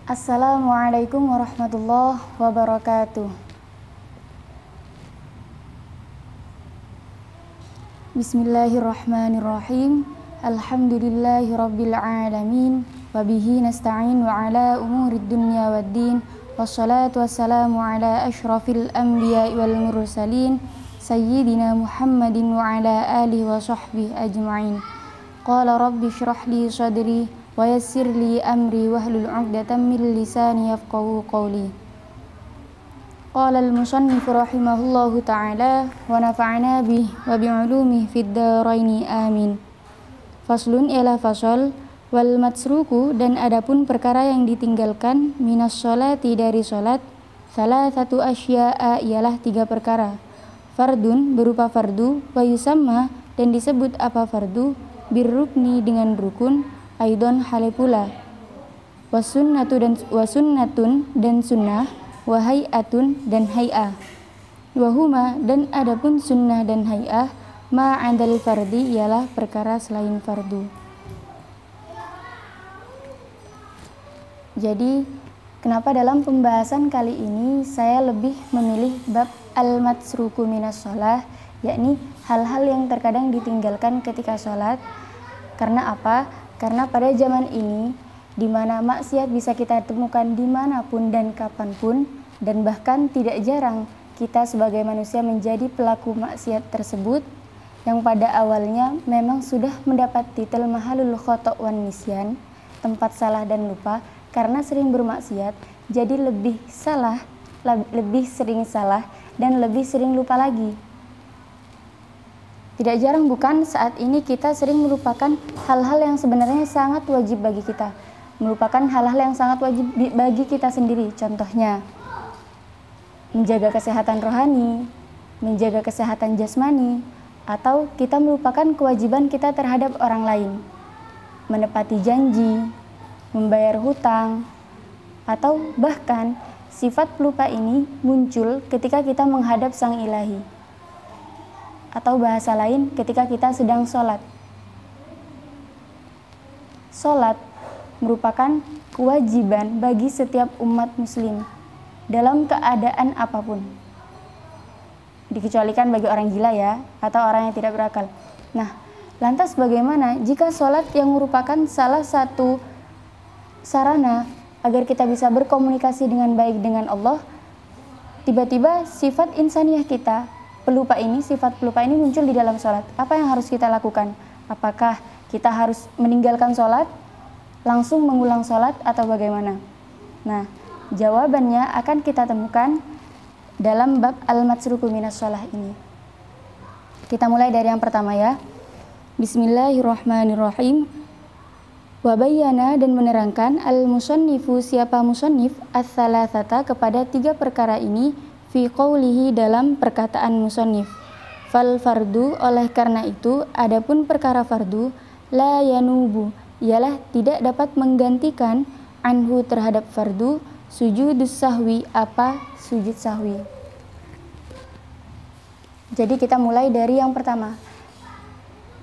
Assalamualaikum warahmatullahi wabarakatuh. Bismillahirrahmanirrahim. Alhamdulillahirabbil alamin wa bihi nasta'in wa ala umurid dunya waddin. Wassalatu wassalamu ala asyrafil anbiya'i wal mursalin sayyidina Muhammadin wa ala alihi wa sahbihi ajma'in. Qala rabbi shrah li sadri wa yassir li amri wahlul 'uqdatam min lisani yafqahu qawli. Qala al-musannif rahimahullahu ta'ala wa nafa'ana bih wa bi'ulumihi fid dharaini amin. Faslun ialah fasal wal matsruku, dan adapun perkara yang ditinggalkan minas sholati dari salat, salah satu asya'a ialah 3 perkara. Fardun berupa fardu, wa yusamma dan disebut apa fardu, birrukni dengan rukun, aidon hale pula, wasunnatun dan sunnah, wahai'atun dan hai'ah, wahuma dan adapun sunnah dan hai'ah, ma'adal fardi ialah perkara selain fardu. Jadi kenapa dalam pembahasan kali ini saya lebih memilih bab al-matsruku minas sholah, yakni hal-hal yang terkadang ditinggalkan ketika sholat. Karena apa? Karena pada zaman ini, di mana maksiat bisa kita temukan dimanapun dan kapanpun, dan bahkan tidak jarang kita sebagai manusia menjadi pelaku maksiat tersebut, yang pada awalnya memang sudah mendapat titel mahalul khoto' wan nisyan, tempat salah dan lupa. Karena sering bermaksiat, jadi lebih sering salah dan lebih sering lupa lagi. Tidak jarang bukan saat ini kita sering melupakan hal-hal yang sebenarnya sangat wajib bagi kita. Melupakan hal-hal yang sangat wajib bagi kita sendiri. Contohnya, menjaga kesehatan rohani, menjaga kesehatan jasmani, atau kita melupakan kewajiban kita terhadap orang lain, menepati janji, membayar hutang, atau bahkan sifat pelupa ini muncul ketika kita menghadap Sang Ilahi, atau bahasa lain ketika kita sedang sholat. Sholat merupakan kewajiban bagi setiap umat muslim dalam keadaan apapun, dikecualikan bagi orang gila ya, atau orang yang tidak berakal. Nah, lantas bagaimana jika sholat yang merupakan salah satu sarana agar kita bisa berkomunikasi dengan baik dengan Allah, tiba-tiba sifat insaniyah kita, sifat pelupa ini muncul di dalam sholat? Apa yang harus kita lakukan? Apakah kita harus meninggalkan sholat, langsung mengulang sholat, atau bagaimana? Nah, jawabannya akan kita temukan dalam bab al-matsruku minas sholah ini. Kita mulai dari yang pertama ya. Bismillahirrahmanirrahim. Wabayana, dan menerangkan al-musannifu, siapa musannif, ats-tsalatsata, kepada 3 perkara ini, fi qawlihi, dalam perkataan musannif. Fal fardu, oleh karena itu adapun perkara fardu, la yanubu, ialah tidak dapat menggantikan, anhu terhadap fardu, sujudus sahwi, apa sujud sahwi. Jadi kita mulai dari yang pertama.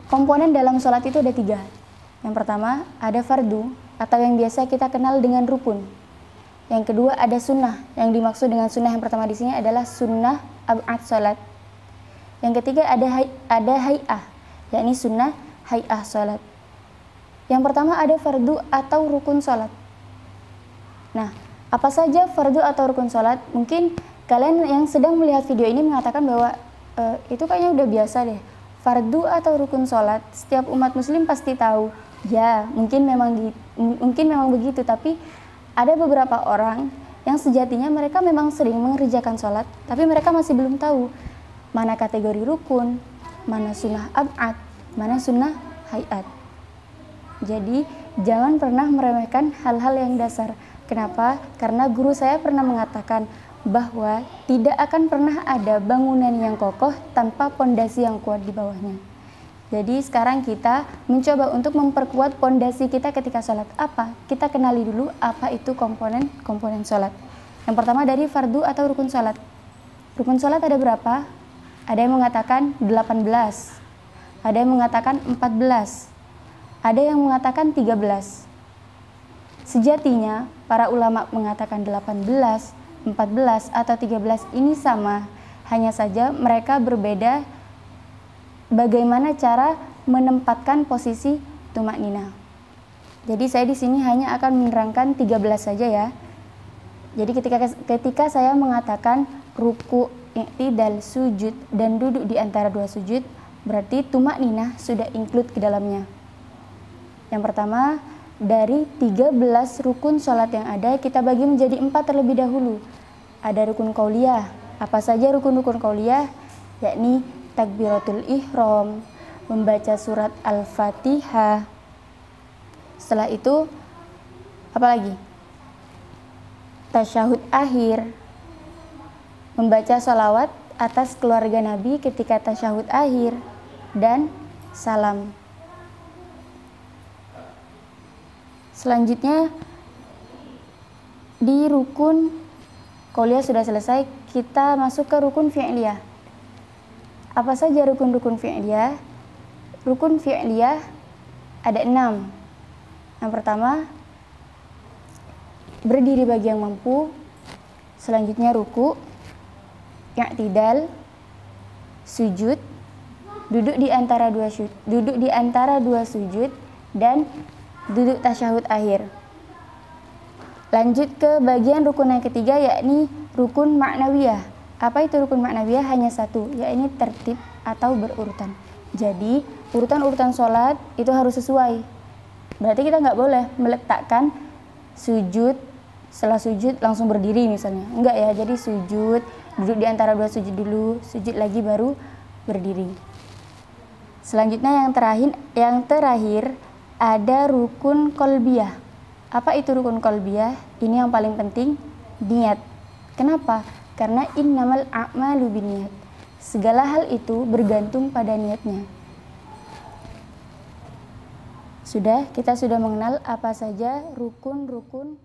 Komponen dalam sholat itu ada 3. Yang pertama ada fardu, atau yang biasa kita kenal dengan rukun. Yang kedua ada sunnah. Yang dimaksud dengan sunnah yang pertama di sini adalah sunnah ab'ad salat. Yang ketiga ada hai'ah, yakni sunnah hai'ah salat. Yang pertama ada fardu atau rukun salat. Nah, apa saja fardu atau rukun salat? Mungkin kalian yang sedang melihat video ini mengatakan bahwa itu kayaknya udah biasa deh. Fardu atau rukun salat setiap umat muslim pasti tahu. Ya, mungkin memang begitu, tapi ada beberapa orang yang sejatinya mereka memang sering mengerjakan sholat, tapi mereka masih belum tahu mana kategori rukun, mana sunnah ab'ad, mana sunnah hai'at. Jadi jangan pernah meremehkan hal-hal yang dasar. Kenapa? Karena guru saya pernah mengatakan bahwa tidak akan pernah ada bangunan yang kokoh tanpa pondasi yang kuat di bawahnya. Jadi sekarang kita mencoba untuk memperkuat pondasi kita ketika sholat. Apa? Kita kenali dulu apa itu komponen sholat. Yang pertama dari fardu atau rukun sholat. Rukun sholat ada berapa? Ada yang mengatakan 18, ada yang mengatakan 14, ada yang mengatakan 13. Sejatinya, para ulama mengatakan 18, 14, atau 13 ini sama. Hanya saja mereka berbeda bagaimana cara menempatkan posisi tumakninah. Jadi saya di sini hanya akan menerangkan 13 saja ya. Jadi ketika saya mengatakan ruku, i'tidal, sujud, dan duduk di antara dua sujud, berarti tumakninah sudah include ke dalamnya. Yang pertama, dari 13 rukun sholat yang ada, kita bagi menjadi 4 terlebih dahulu. Ada rukun qauliyah. Apa saja rukun-rukun qauliyah? Yakni takbiratul ihram, membaca surat Al-Fatihah. Setelah itu, apa lagi? Tasyahud akhir, membaca sholawat atas keluarga Nabi ketika tasyahud akhir, dan salam. Selanjutnya, di rukun qauliyah sudah selesai, kita masuk ke rukun fi'liyah. Apa saja rukun-rukun fi'liyah? Rukun fi'liyah ada 6. Yang pertama, berdiri bagi yang mampu. Selanjutnya ruku, i'tidal, sujud, duduk di antara dua sujud, dan duduk tasyahud akhir. Lanjut ke bagian rukun yang ketiga, yakni rukun ma'nawiyah. Apa itu rukun ma'nawiyah? Hanya satu, yakni tertib atau berurutan. Jadi urutan-urutan sholat itu harus sesuai. Berarti kita nggak boleh meletakkan sujud, setelah sujud langsung berdiri misalnya. Enggak ya, jadi sujud, duduk di antara dua sujud dulu, sujud lagi baru berdiri. Selanjutnya yang terakhir ada rukun qalbiyah. Apa itu rukun qalbiyah? Ini yang paling penting, niat. Kenapa? Karena innamal a'malu binniyat. Segala hal itu bergantung pada niatnya. Kita sudah mengenal apa saja rukun-rukun